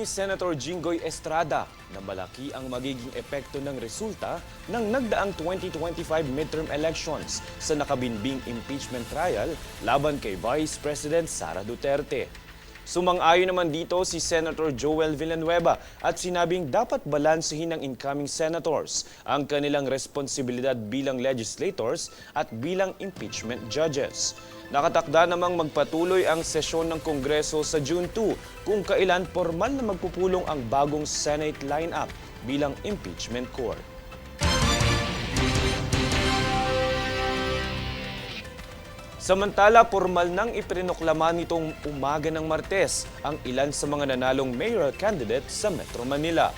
Senator Jinggoy Estrada na malaki ang magiging epekto ng resulta ng nagdaang 2025 midterm elections sa nakabinbing impeachment trial laban kay Vice President Sara Duterte. Sumang-ayon naman dito si Senator Joel Villanueva at sinabing dapat balansehin ng incoming senators ang kanilang responsibilidad bilang legislators at bilang impeachment judges. Nakatakda namang magpatuloy ang sesyon ng Kongreso sa June 2 kung kailan formal na magpupulong ang bagong Senate lineup bilang impeachment court. Samantala, formal nang ipinoklama nitong umaga ng Martes ang ilan sa mga nanalong mayoral candidate sa Metro Manila.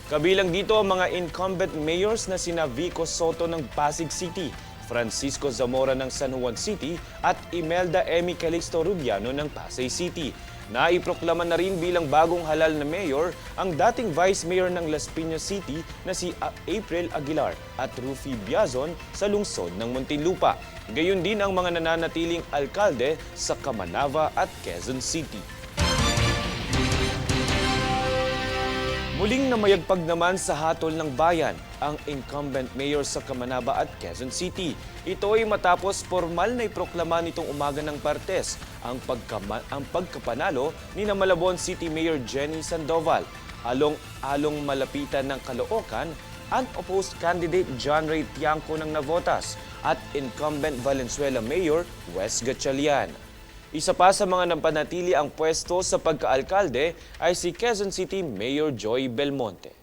Kabilang dito ang mga incumbent mayors na sina Vico Soto ng Pasig City, Francisco Zamora ng San Juan City at Imelda Emi Calixto Rubiano ng Pasay City. Naiproklama na rin bilang bagong halal na mayor ang dating vice mayor ng Las Piñas City na si April Aguilar at Rufy Biazon sa lungsod ng Muntinlupa. Gayon din ang mga nananatiling alkalde sa Camanava at Quezon City. Muling namayagpag naman sa hatol ng bayan ang incumbent mayor sa Camanaba at Quezon City. Ito ay matapos formal na iproklama nitong umaga ng Martes ang pagkapanalo ni Malabon City Mayor Jenny Sandoval. Along malapitan ng Caloocan, unopposed candidate John Ray Tiangco ng Navotas at incumbent Valenzuela Mayor Wes Gatchalian. Isa pa sa mga napanatili ang pwesto sa pagkaalkalde ay si Quezon City Mayor Joy Belmonte.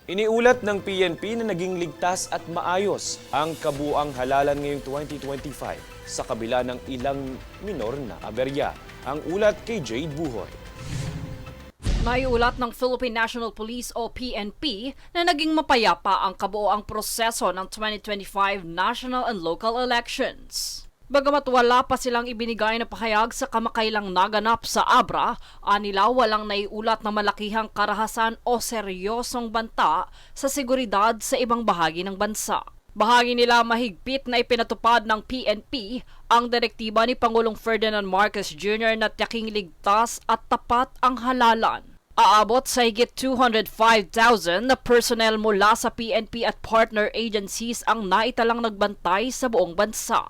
Iniulat ng PNP na naging ligtas at maayos ang kabuang halalan ngayong 2025 sa kabila ng ilang minor na aberya. Ang ulat kay Jade Buhoy. Naiulat ng Philippine National Police o PNP na naging mapayapa ang kabuoang proseso ng 2025 national and local elections. Bagamat wala pa silang ibinigay na pahayag sa kamakailang naganap sa Abra, anila walang naiulat na malakihang karahasan o seryosong banta sa seguridad sa ibang bahagi ng bansa. Bahagi nila mahigpit na ipinatupad ng PNP ang direktiba ni Pangulong Ferdinand Marcos Jr. na tiyaking ligtas at tapat ang halalan. Aabot sa higit 205,000 na personnel mula sa PNP at partner agencies ang naitalang nagbantay sa buong bansa.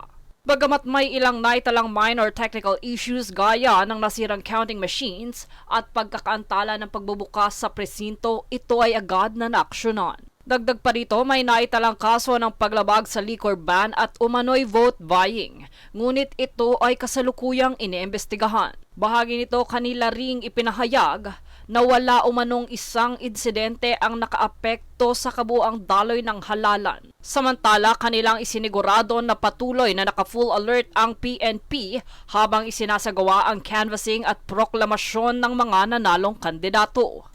Bagamat may ilang naitalang minor technical issues gaya ng nasirang counting machines at pagkakaantala ng pagbubukas sa presinto, ito ay agad na naaksyonan. Dagdag pa rito, may naitalang kaso ng paglabag sa liquor ban at umano'y vote buying. Ngunit ito ay kasalukuyang iniimbestigahan. Bahagi nito kanila ring ipinahayag na wala umanong isang insidente ang nakaapekto sa kabuang daloy ng halalan. Samantala, kanilang isinigurado na patuloy na naka-full alert ang PNP habang isinasagawa ang canvassing at proklamasyon ng mga nanalong kandidato.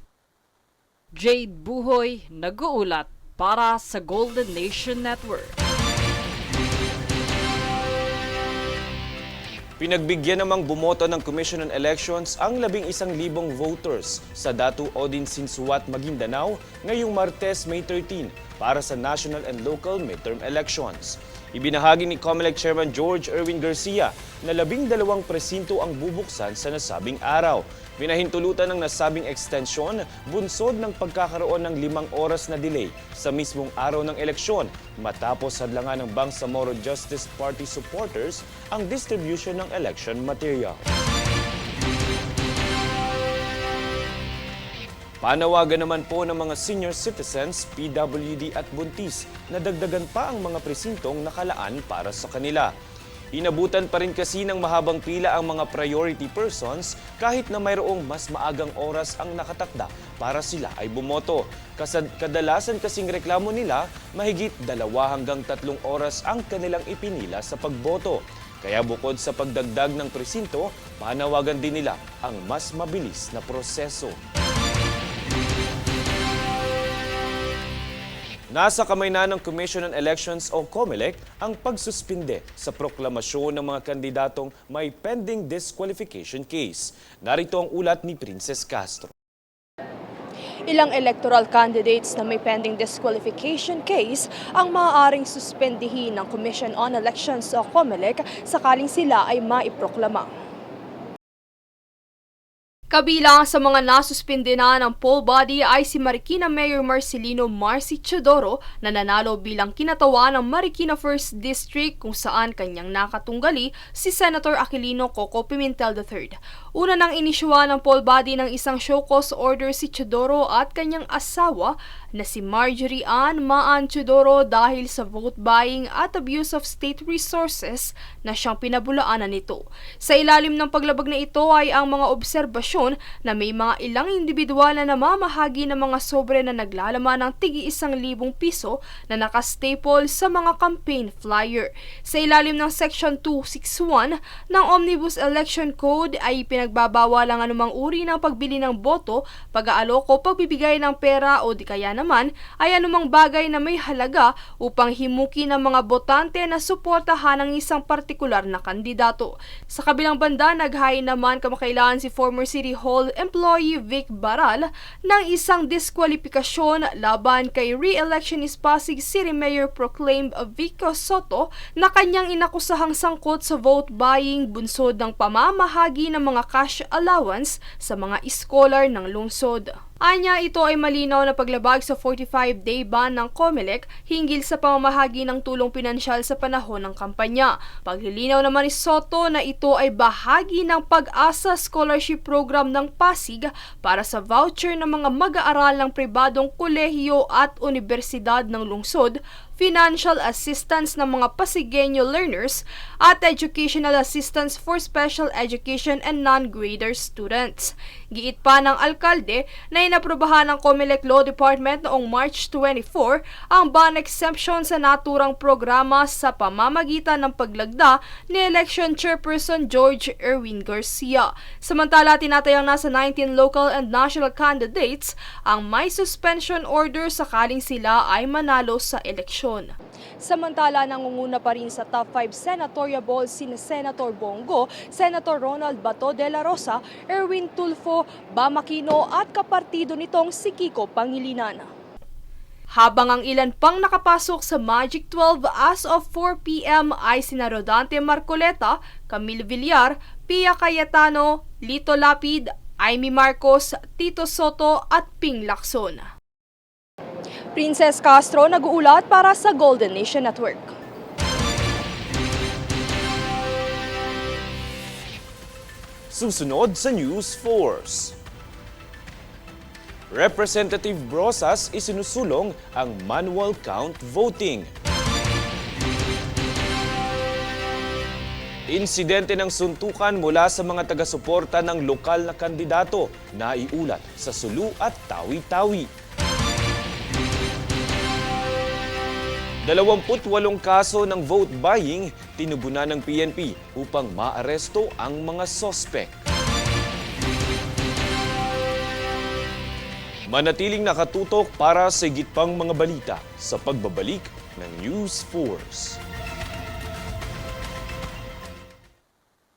Jade Buhoy, nag-uulat para sa Golden Nation Network. Pinagbigyan namang bumoto ng Commission on Elections ang 11,000 voters sa Datu Odin Sinsuat, Maguindanao ngayong Martes, May 13 para sa national and local midterm elections. Ibinahagi ni COMELEC Chairman George Erwin Garcia na 12 presinto ang bubuksan sa nasabing araw. Pinahintulutan ng nasabing extension bunsod ng pagkakaroon ng 5 oras na delay sa mismong araw ng eleksyon matapos hadlangan ng Bangsamoro Justice Party supporters ang distribution ng election material. Panawagan naman po ng mga senior citizens, PWD at buntis na dagdagan pa ang mga presintong nakalaan para sa kanila. Inabutan pa rin kasi ng mahabang pila ang mga priority persons kahit na mayroong mas maagang oras ang nakatakda para sila ay bumoto. Kadalasan kasing reklamo nila, mahigit 2 hanggang 3 oras ang kanilang ipinila sa pagboto. Kaya bukod sa pagdagdag ng presinto, panawagan din nila ang mas mabilis na proseso. Nasa kamay na ng Commission on Elections o COMELEC ang pagsuspinde sa proklamasyon ng mga kandidatong may pending disqualification case. Narito ang ulat ni Princess Castro. Ilang electoral candidates na may pending disqualification case ang maaaring suspendihin ng Commission on Elections o COMELEC sakaling sila ay maiproklama. Kabilang sa mga nasuspinde na ng poll body ay si Marikina Mayor Marcelino Marcy Chodoro na nanalo bilang kinatawa ng Marikina 1st District kung saan kanyang nakatunggali si Senator Aquilino Coco Pimentel III. Una nang inisyuhan ng poll body ng isang show cause order si Chodoro at kanyang asawa na si Marjorie Ann Maan Chodoro dahil sa vote buying at abuse of state resources na siyang pinabulaanan nito. Sa ilalim ng paglabag na ito ay ang mga obserbasyon na may mga ilang individual na namamahagi ng mga sobre na naglalaman ng tig-1,000 piso na nakastaple sa mga campaign flyer. Sa ilalim ng Section 261 ng Omnibus Election Code ay pinagbabawal ang anumang uri ng pagbili ng boto, pag-aalok o pagbibigay ng pera o di kaya naman ay anumang bagay na may halaga upang himuki ng mga botante na suportahan ang isang partikular na kandidato. Sa kabilang banda, naghain naman kamakailan si former City Hall employee Vic Baral ng isang diskwalifikasyon laban kay re-electionist Pasig City Mayor proclaimed Vico Soto na kanyang inakusahang sangkot sa vote buying bunsod ng pamamahagi ng mga cash allowance sa mga scholar ng lungsod. Anya, ito ay malinaw na paglabag sa 45-day ban ng COMELEC hinggil sa pamamahagi ng tulong pinansyal sa panahon ng kampanya. Paglilinaw naman ni Soto na ito ay bahagi ng Pag-asa Scholarship Program ng Pasig para sa voucher ng mga mag-aaral ng pribadong kolehiyo at universidad ng lungsod, financial assistance ng mga Pasigueño learners at educational assistance for special education and non-grader students. Giit pa ng alkalde na inaprobahan ng COMELEC Law Department noong March 24 ang ban exemption sa naturang programa sa pamamagitan ng paglagda ni Election Chairperson George Erwin Garcia. Samantala, tinatayang nasa 19 local and national candidates ang may suspension order sakaling sila ay manalo sa eleksyon. Samantala, nangunguna pa rin sa top 5 senatorial balls sina Senator Bongo, Senator Ronald Bato de la Rosa, Erwin Tulfo, Bam Aquino at kapartido nitong si Kiko Pangilinan. Habang ang ilan pang nakapasok sa Magic 12 as of 4 p.m. ay sina Rodante Marcoleta, Camille Villar, Pia Cayetano, Lito Lapid, Amy Marcos, Tito Soto at Ping Lacson. Princess Castro nag-uulat para sa Golden Nation Network. Susunod sa News Force. Representative Brosas isinusulong ang manual count voting. Insidente ng suntukan mula sa mga taga-suporta ng lokal na kandidato na iulat sa Sulu at Tawi-Tawi. 28 kaso ng vote buying tinubunan ng PNP upang maaresto ang mga sospek. Manatiling nakatutok para sa higit pang mga balita sa pagbabalik ng News Force.